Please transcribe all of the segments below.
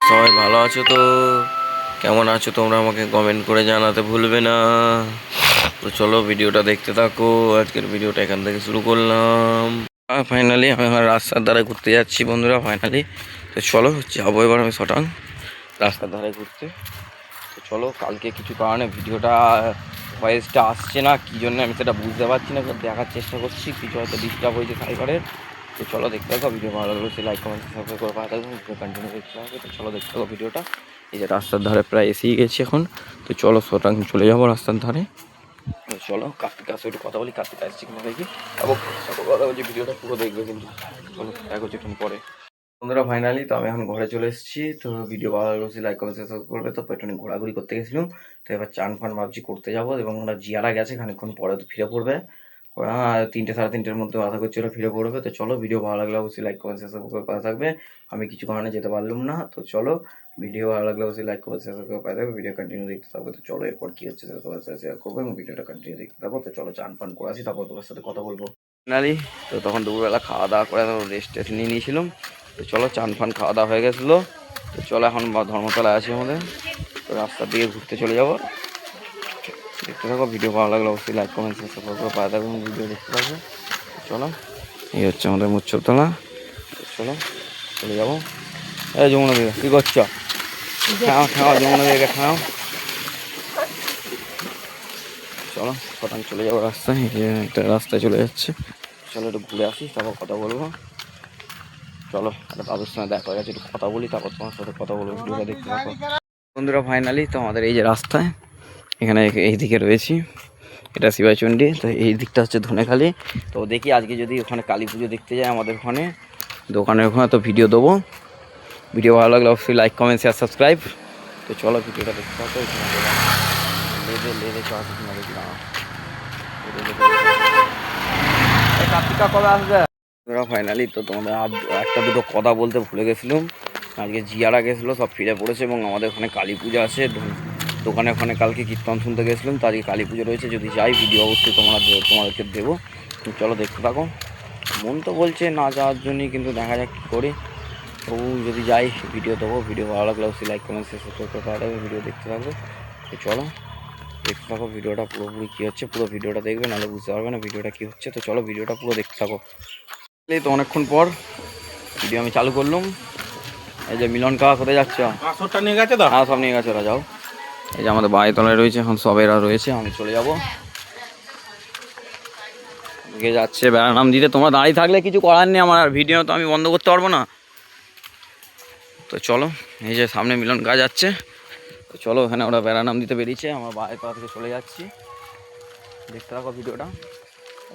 সবাই ভালো আছো তো? কেমন আছো তোমরা আমাকে কমেন্ট করে জানাতে ভুলবে না। তো চলো ভিডিওটা দেখতে থাকো। আজকের ভিডিওটা এখান থেকে শুরু করলাম। ফাইনালি আমি আমার রাস্তার ধারে ঘুরতে যাচ্ছি বন্ধুরা। ফাইনালি তো চলো যাবো এবার আমি শটাং রাস্তার ধারে ঘুরতে। তো চলো, কালকে কিছু কারণে ভিডিওটা ভয়েসটা আসছে না, কী জন্য আমি সেটা বুঝতে পারছি না, দেখার চেষ্টা করছি। কিছু হয়তো ডিস্টার্ব হয়েছে সাইবারের। তো চলো দেখতে থাকো। ভিডিও ভালো লাগলে সে লাইক কমেন্ট সাবস্ক্রাইব করে পাওয়া থাকবে, ভিডিও কন্টিনিউ দেখতে হবে। তো চলো দেখতে থাকো ভিডিওটা। এই যে রাস্তার ধারে প্রায় এসেই গেছি এখন। তো চলো শটাং চলে যাবো রাস্তার ধারে। তো চলো কার্তিকার সাথে একটু কথা বলি, কার্তিক আসছে কিনা দেখি। তারপর কথা বলছি, ভিডিওটা পুরো দেখবে কিন্তু। চলো দেখা হচ্ছে একটু পরে বন্ধুরা। ফাইনালি তো আমি এখন ঘরে চলে এসেছি। তো ভিডিও ভালো লাগলে লাইক কমেন্ট সাবস্ক্রাইব করবে। তো একটু ঘোরাঘুরি করতে গেছিলাম। তো এবার চান ফান ভাবছি করতে যাবো, এবং ওরা জিয়ারা গেছে খানিকক্ষণ পরে তো ফিরে পড়বে। ওরা 3টে সাড়ে 3টের মধ্যে আশা করছি ওরা ফিরে পড়বে। তো চলো ভিডিও ভালো লাগলে অবশ্যই লাইক কমেন্ট সাবস্ক্রাইব করে পাশে থাকবে। আমি কিছু কারণে যেতে পারলাম না। তো চলো ভিডিও ভালো লাগলে অবশ্যই লাইক কমেন্ট সাবস্ক্রাইব করে পাশে থাকবে, ভিডিও কন্টিনিউ দেখতে থাকবে। তো চলো এরপর কী হচ্ছে সেটা তোমার সাথে শেয়ার করবো, এবং ভিডিওটা কন্টিনিউ দেখতে থাকবো। তো চলো চান ফান করে আসি, তারপর তোমার সাথে কথা বলবো। ফাইনালি তো তখন দুপুরবেলা খাওয়া দাওয়া করে রেস্ট টেস্ট নিয়ে নিয়েছিলাম। তো চলো চান ফান খাওয়া দাওয়া হয়ে গেছিলো। তো চলো এখন ধর্মতলায় আছি আমাদের। তো রাস্তার দিকে ঘুরতে চলে যাবো। দেখতে থাকো, ভিডিও ভালো লাগলে অবশ্যই লাইক কমেন্ট সাবস্ক্রাইব করে পাওয়া থাকবে, ভিডিও দেখতে থাকবে। চলো এই হচ্ছে আমাদের মুচ্ছরতলা। চলো চলে যাবো। এই যমুনা দিকে কী করছো? খাও খাও যমুনা দিকে খাও। চলো শটাং চলে যাবো রাস্তায়। একটা রাস্তায় চলে যাচ্ছে। চলো একটু ঘুরে আসি, তারপর কথা বলবো। চলো একটা দাদুর সঙ্গে দেখা হয়ে গেছে, একটু কথা বলি, তারপর তোমার সাথে কথা বলবো। ভিডিওটা দেখতে থাকো বন্ধুরা। ফাইনালি তো আমাদের এই যে রাস্তায় এখানে এই দিকে রয়েছি, এটা শিবাচণ্ডী। তো এই দিকটা হচ্ছে ধনেখালি। তো দেখি আজকে যদি ওখানে কালী পুজো দেখতে যাই আমাদের ওখানে দোকানের ওখানে, তো ভিডিও দেবো। ভিডিও ভালো লাগলে অবশ্যই লাইক কমেন্ট শেয়ার সাবস্ক্রাইব। তো চলো ভিডিওটা দেখতে থাকো। লেদে লেদে চড়া কিনা দেখি না কার্তিকা কবে আসবে ফাইনালি। তো তোমাদের একটা দুটো কথা বলতে ভুলে গেছিলাম। আজকে জিয়ারা গেছিলো, সব ফিরে পড়েছে, এবং আমাদের ওখানে কালী পুজো আছে দোকানে। ওখানে কালকে কীর্তন শুনতে গেছিলাম, তো আজকে কালী পুজো রয়েছে। যদি যাই ভিডিও অবশ্যই তোমাদেরকে দেবো। চলো দেখতে থাকো। মন তো বলছে না যাওয়ার জন্যই, কিন্তু দেখা যাক কী করি। তবু যদি যাই ভিডিও দেবো। ভিডিও ভালো লাগলে অবশ্যই লাইক কমেন্ট সাবস্ক্রাইব করে পাওয়া যাবে, ভিডিও দেখতে থাকবে। তো চলো দেখতে থাকো ভিডিওটা পুরোপুরি কী হচ্ছে। পুরো ভিডিওটা দেখবে, নাহলে বুঝতে পারবে না ভিডিওটা কী হচ্ছে। তো চলো ভিডিওটা পুরো দেখতে থাকো। এই তো অনেকক্ষণ পর ভিডিও আমি চালু করলাম। এই যে মিলন কাকা কোথায় যাচ্ছ? নিয়ে গেছে তো? হ্যাঁ সব নিয়ে গেছে, ওরা যাও। এই যে আমাদের বাড়ি তলায় রয়েছে এখন, সব এরা রয়েছে, আমি চলে যাবো। যাচ্ছে বেড়া নাম দিতে। তোমরা দাঁড়িয়ে থাকলে কিছু করার নেই, আমার ভিডিও তো আমি বন্ধ করতে পারবো না। তো চলো এই যে সামনে মিলন কাকা যাচ্ছে। তো চলো ওখানে ওরা বেড়া নাম দিতে বেরিয়েছে, আমার বাড়ির তলা থেকে চলে যাচ্ছি। দেখতে থাকো ভিডিওটা,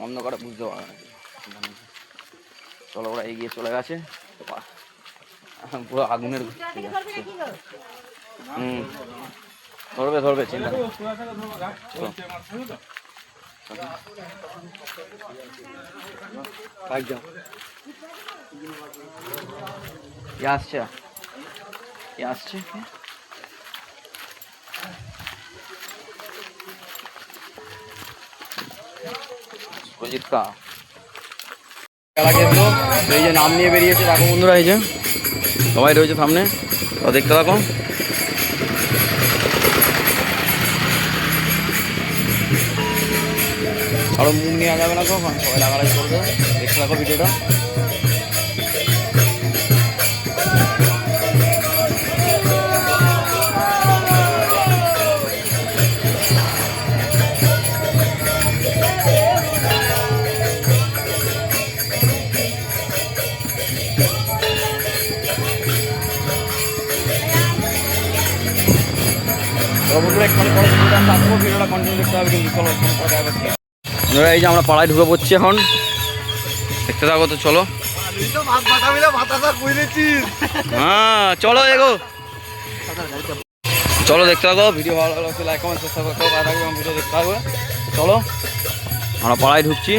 অন্ধকারে বুঝতে পারবে না। চলো ওরা এগিয়ে চলে গেছে, পুরো আগুনের যাচ্ছে। ধরবে ধরবে চিন্তা নেই। আসছে আসছে সুরজিৎ কা এই যে নাম নিয়ে বেরিয়েছে। দেখো বন্ধুরা এই যে সবাই রয়েছে সামনে, তো দেখতে থাকো। আরো মুখ নিয়ে যাবে না কখন, সবাই লাগালাই করবে। দেখতে থাকো ভিডিওটা। ভিডিওটা কন্টিনিউ দেখতে হবে, কিন্তু চলো এই যে আমরা পাড়ায় ঢুকে পড়ছি এখন, দেখতে থাকো। তো চলো হ্যাঁ চলো এগো, চলো দেখতে থাকো। ভিডিও ভালো লাগলে লাইক কমেন্ট সাবস্ক্রাইব করে থাকবে, এবং ভিডিও দেখতে থাকবে। চলো আমরা পাড়ায় ঢুকছি।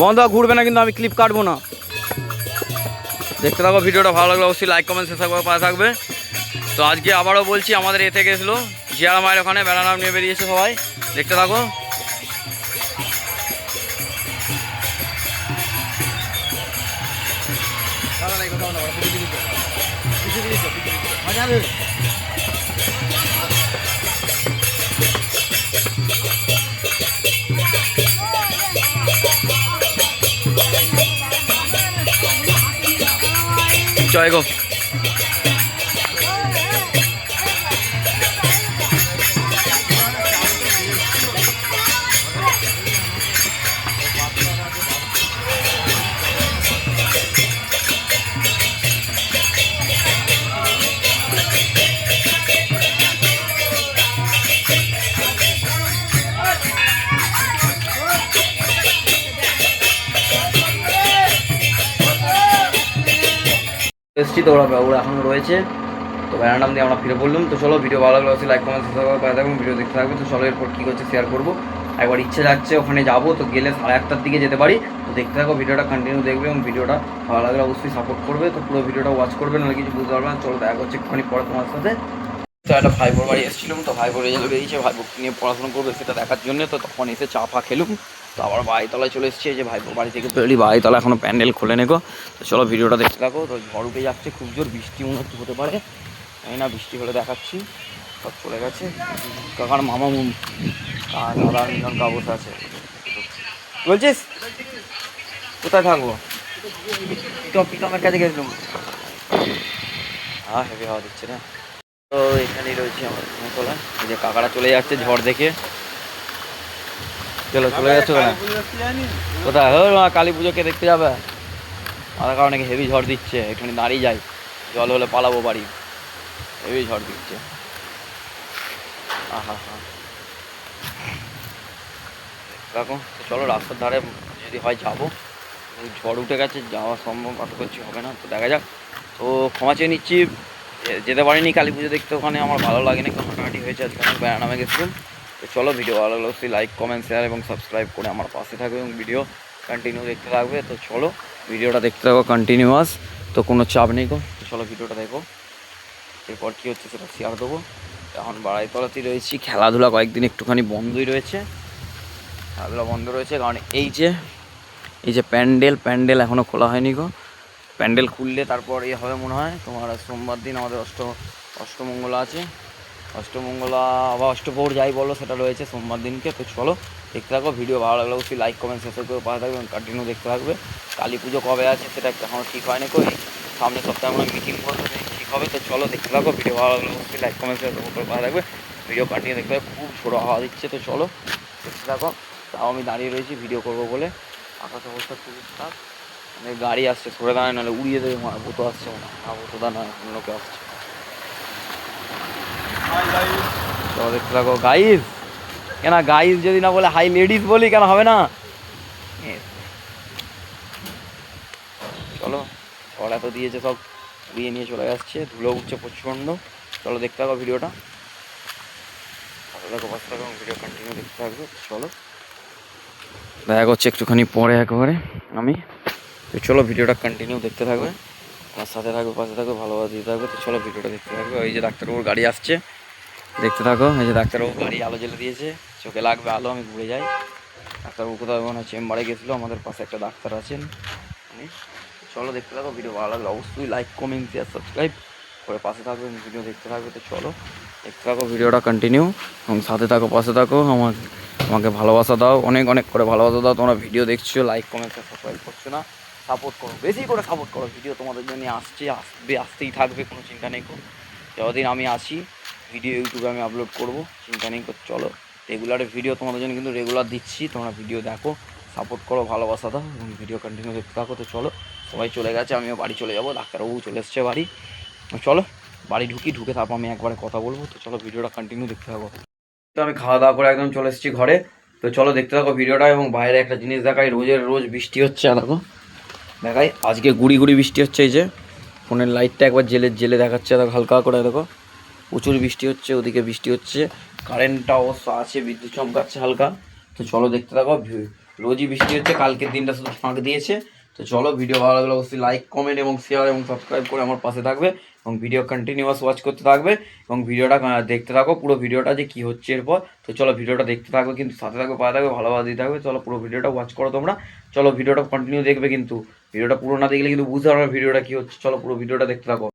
বন্ধ ঘুরবে না কিন্তু, আমি ক্লিপ কাটবো না। দেখতে থাকো ভিডিওটা ভালো লাগলে অবশ্যই লাইক কমেন্ট সাবস্ক্রাইব করে পাশে থাকবে। তো আজকে আবারও বলছি, আমাদের এতে গেছিলো জিয়ারা মায়ের ওখানে, বেড়া নাম নিয়ে বেরিয়েছে সবাই। দেখতে থাকো। জয় গো। এসছি তো ওরা এখন রয়েছে, তো ব্যানার দিয়ে আমরা ফিরে পড়লাম। তো চলো, ভিডিও ভালো লাগলে অবশ্যই লাইক কমেন্ট সাবস্ক্রাইব করে থাকবেন, ভিডিও দেখতে থাকবে। তো চলো এরপর কী করছে শেয়ার করবো। একবার ইচ্ছে যাচ্ছে ওখানে যাবো, তো গেলে 1:30টার দিকে যেতে পারি। তো দেখতে থাকো, ভিডিওটা কন্টিনিউ দেখবে এবং ভিডিওটা ভালো লাগলে অবশ্যই সাপোর্ট করবে। তো পুরো ভিডিওটা ওয়াচ করবে, নাহলে কিছু বুঝতে পারবে না। চলো দেখা করছে একটুখানি পরে তোমার সাথে। তো একটা ভাইবোর বাড়ি এসেছিলাম, তো ভাইবোর রেজাল্ট বেরিয়েছে, ভাইবোকে নিয়ে পড়াশোনা করবে সেটা দেখার জন্য। তো তখন এসে চা ফা খেলুম, তো আবার বাড়িতলায় চলে এসেছি। যে ভাইবোর বাড়ি থেকে বেরোলি, বাড়িতলা এখনও প্যান্ডেল খোলে নেগো। তো চলো ভিডিওটা দেখতে থাকো। তো ঝড় উঠে যাচ্ছে, খুব জোর বৃষ্টি মনে হচ্ছে হতে পারে, জানি না, বৃষ্টি হলে দেখাচ্ছি। সব চলে গেছে, কাকার মামা আর দাদা মিলন কা বসে আছে। বলছিস কোথায় থাকবো? পিকমের কাছে গেছিলাম। হ্যাঁ, হেভি হাওয়া দিচ্ছে না। তো এখানেই রয়েছে আমার তোলা। এই যে কাকারা চলে যাচ্ছে ঝড় দেখে। চলো চলে যাচ্ছে কোথায়? কালী পুজোকে দেখতে যাবে? আমার কারণে হেভি ঝড় দিচ্ছে, এখানে দাঁড়িয়ে যাই, জল হলে পালাবো বাড়ি, হেভি ঝড় দিচ্ছে। আহা হা, দেখো। তো চলো রাস্তার ধারে যদি হয় যাবো, ঝড় উঠে গেছে, যাওয়া সম্ভব আশা করছি হবে না। তো দেখা যাক। তো ক্ষমা চেয়ে নিচ্ছি, যেতে পারিনি কালী পুজো দেখতে, ওখানে আমার ভালো লাগেনি, হাঁটাহাঁটি হয়েছে, আজকে অনেক বেড়া নামে গেছিলাম। তো চলো, ভিডিও ভালো লাগলে অবশ্যই লাইক কমেন্ট শেয়ার এবং সাবস্ক্রাইব করে আমার পাশে থাকবে এবং ভিডিও কন্টিনিউ দেখতে থাকবে। তো চলো ভিডিওটা দেখতে থাকো কন্টিনিউয়াস, তো কোনো চাপ নেই গো। তো চলো ভিডিওটা দেখো, এরপর কী হচ্ছে সেটা শেয়ার দেবো। এখন বাড়াইতলাতেই রয়েছি, খেলাধুলা কয়েকদিন একটুখানি বন্ধই রয়েছে, খেলাধুলা বন্ধ রয়েছে কারণ এই যে প্যান্ডেল এখনও খোলা হয়নি গো। প্যান্ডেল খুললে তারপর হবে মনে হয় তোমার সোমবার দিন আমাদের অষ্টমঙ্গলা আছে, অষ্টমঙ্গলা বা অষ্টপ্রহর যাই বলো সেটা রয়েছে সোমবার দিনকে। তো চলো দেখতে থাকো, ভিডিও ভালো লাগলে অবশ্যই লাইক কমেন্ট শেষে করে পাশে থাকবে এবং কন্টিনিউ দেখতে থাকবে। কালী পুজো কবে আছে সেটা এখনও ঠিক হয়নি কই, সামনের সপ্তাহে আমরা মিটিং করবো, ঠিক হবে। তো চলো দেখতে থাকো, ভিডিও ভালো লাগলে অবশ্যই লাইক কমেন্ট শেষে করে পাশে থাকবে, ভিডিও কন্টিনিউ দেখতে থাকবে। খুব ছোটো হাওয়া দিচ্ছে, তো চলো দেখতে থাকো। তাও আমি দাঁড়িয়ে রয়েছি ভিডিও করবো বলে, আকাশ অবস্থা খুবই খারাপ, মানে গাড়ি আসছে সরে দাঁড়ায়, নাহলে উড়িয়ে দেবে, বোতো আসছে না, বোতোদা নয়, অন্য কেউ আসছে। চলো দেখতে থাকো গাইজ, কেন গাইজ যদি না বলে হাই লেডিস বলি, কেন হবে না? চলো, ঝড় এত দিয়েছে, সব উড়িয়ে নিয়ে চলে যাচ্ছে, ধুলো উঠছে প্রচণ্ড। চলো দেখতে থাকো ভিডিওটা, ভালো থাকো পাশে থাকো এবং ভিডিও কন্টিনিউ দেখতে থাকবে। চলো দেখা করছে একটুখানি পরে একেবারে আমি। তো চলো ভিডিওটা কন্টিনিউ দেখতে থাকবে, আমার সাথে থাকবে, পাশে থাকবে, ভালোভাবে দিতে থাকবে। তো চলো ভিডিওটা দেখতে থাকবে। ওই যে ডাক্তারবাবুর গাড়ি আসছে, দেখতে থাকো। এই যে ডাক্তারবাবু গাড়ি আলো জ্বেলে দিয়েছে, চোখে লাগবে আলো, আমি ঘুরে যাই। ডাক্তারবাবু কোথাও মনে হয় চেম্বারে গেছিলো, আমাদের পাশে একটা ডাক্তার আছেন উনি। চলো দেখতে থাকো, ভিডিও ভালো লাগলে অবশ্যই লাইক কমেন্ট শেয়ার সাবস্ক্রাইব করে পাশে থাকবে, ভিডিও দেখতে থাকবে। তো চলো দেখতে থাকো ভিডিওটা কন্টিনিউ এবং সাথে থাকো, পাশে থাকো। আমাকে ভালোবাসা দাও, অনেক অনেক করে ভালোবাসা দাও। তোমরা ভিডিও দেখছো, লাইক কমেন্ট সাবস্ক্রাইব করছো না, সাপোর্ট করো, বেশি করে সাপোর্ট করো। ভিডিও তোমাদের জন্য আসতেই থাকবে, কোনো চিন্তা নেই। যতদিন আমি আসি ভিডিও ইউটিউবে আমি আপলোড করব, চিন্তা নেই। চলো রেগুলারে ভিডিও তোমাদের জন্য কিন্তু রেগুলার দিচ্ছি, তোমরা ভিডিও দেখো, সাপোর্ট করো, ভালোবাসা দাও এবং ভিডিও কন্টিনিউ দেখতে থাকো। তো চলো, সবাই চলে গেছে, আমিও বাড়ি চলে যাবো, ডাক্তারবাবু চলে এসছে বাড়ি। চলো বাড়ি ঢুকে তারপর আমি একবারে কথা বলবো। তো চলো ভিডিওটা কন্টিনিউ দেখতে থাকো। তো আমি খাওয়া দাওয়া করে একদম চলে এসেছি ঘরে। তো চলো দেখতে থাকো ভিডিওটা এবং বাইরে একটা জিনিস দেখাই, রোজ বৃষ্টি হচ্ছে, দেখো দেখাই, আজকে গুড়ি বৃষ্টি হচ্ছে। এই যে ফোনের লাইটটা একবার জেলে দেখাচ্ছে, দেখো হালকা করে, দেখো প্রচুর বৃষ্টি হচ্ছে, ওদিকে বৃষ্টি হচ্ছে, কারেন্টটা অবশ্য আছে, বিদ্যুৎ চমকাচ্ছে হালকা। তো চলো দেখতে থাকো, রোজই বৃষ্টি হচ্ছে, কালকের দিনটা শুধু ফাঁক দিয়েছে। তো চলো ভিডিও ভালো লাগলে অবশ্যই লাইক কমেন্ট এবং শেয়ার এবং সাবস্ক্রাইব করে আমার পাশে থাকবে এবং ভিডিও কন্টিনিউয়াস ওয়াচ করতে থাকবে এবং ভিডিওটা দেখতে থাকো, পুরো ভিডিওটা যে কী হচ্ছে এরপর। তো চলো ভিডিওটা দেখতে থাকবে, কিন্তু সাথে থাকবে, পাশে থাকবে, ভালোভাবে দিতে থাকবে। চলো পুরো ভিডিওটা ওয়াচ করো তোমরা, চলো ভিডিওটা কন্টিনিউ দেখবে, কিন্তু ভিডিওটা পুরো না দেখলে কিন্তু বুঝতে পারবে ভিডিওটা কী হচ্ছে। চলো পুরো ভিডিওটা দেখতে থাকো।